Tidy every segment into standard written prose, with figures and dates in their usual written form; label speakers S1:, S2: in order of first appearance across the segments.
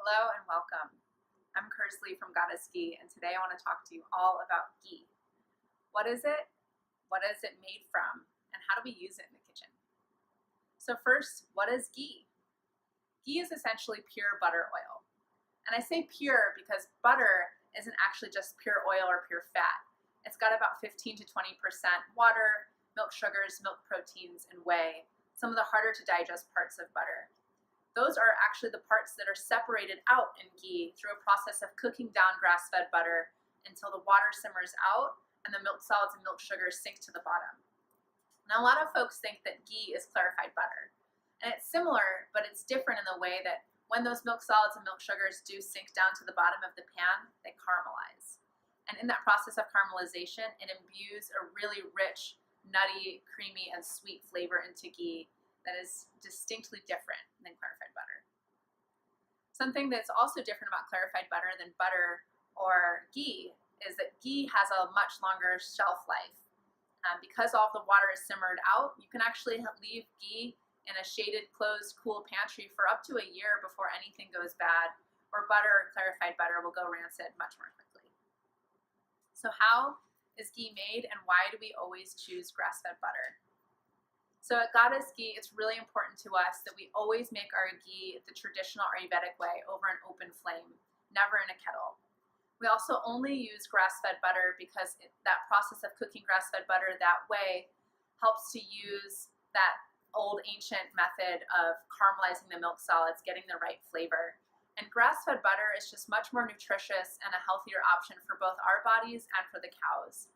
S1: Hello and welcome. I'm Kearsley from Goddess Ghee, and today I want to talk to you all about ghee. What is it? What is it made from? And how do we use it in the kitchen? So first, what is ghee? Ghee is essentially pure butter oil. And I say pure because butter isn't actually just pure oil or pure fat. It's got about 15 to 20% water, milk sugars, milk proteins, and whey, some of the harder to digest parts of butter. Those are actually the parts that are separated out in ghee through a process of cooking down grass-fed butter until the water simmers out and the milk solids and milk sugars sink to the bottom. Now, a lot of folks think that ghee is clarified butter. And it's similar, but it's different in the way that when those milk solids and milk sugars do sink down to the bottom of the pan, they caramelize. And in that process of caramelization, it imbues a really rich, nutty, creamy, and sweet flavor into ghee that is distinctly different than clarified butter. Something that's also different about clarified butter than butter or ghee is that ghee has a much longer shelf life. Because all of the water is simmered out, you can actually leave ghee in a shaded, closed, cool pantry for up to a year before anything goes bad, or butter or clarified butter will go rancid much more quickly. So how is ghee made, and why do we always choose grass-fed butter? So at Goddess Ghee, it's really important to us that we always make our ghee the traditional Ayurvedic way over an open flame, never in a kettle. We also only use grass-fed butter because that process of cooking grass-fed butter that way helps to use that old ancient method of caramelizing the milk solids, getting the right flavor. And grass-fed butter is just much more nutritious and a healthier option for both our bodies and for the cows.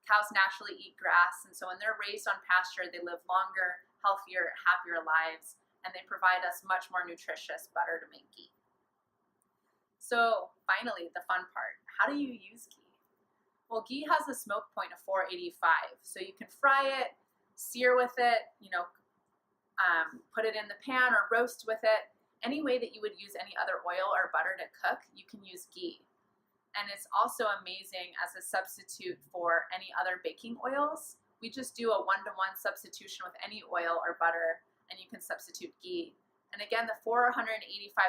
S1: Cows naturally eat grass, and so when they're raised on pasture, they live longer, healthier, happier lives, and they provide us much more nutritious butter to make ghee. So finally, the fun part. How do you use ghee? Well, ghee has a smoke point of 485, so you can fry it, sear with it, put it in the pan or roast with it. Any way that you would use any other oil or butter to cook, you can use ghee. And it's also amazing as a substitute for any other baking oils. We just do a 1-to-1 substitution with any oil or butter, and you can substitute ghee. And again, the 485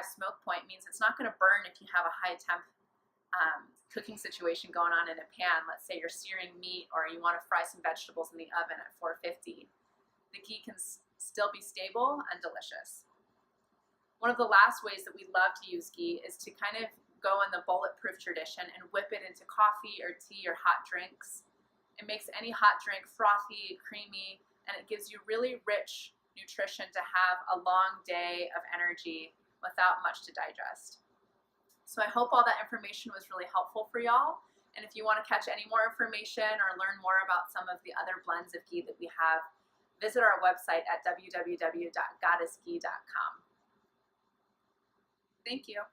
S1: smoke point means it's not going to burn if you have a high temp cooking situation going on in a pan. Let's say you're searing meat or you want to fry some vegetables in the oven at 450. The ghee can still be stable and delicious. One of the last ways that we love to use ghee is to kind of go in the bulletproof tradition and whip it into coffee or tea or hot drinks. It makes any hot drink frothy, creamy, and it gives you really rich nutrition to have a long day of energy without much to digest. So I hope all that information was really helpful for y'all. And if you want to catch any more information or learn more about some of the other blends of ghee that we have, visit our website at www.goddessghee.com. Thank you.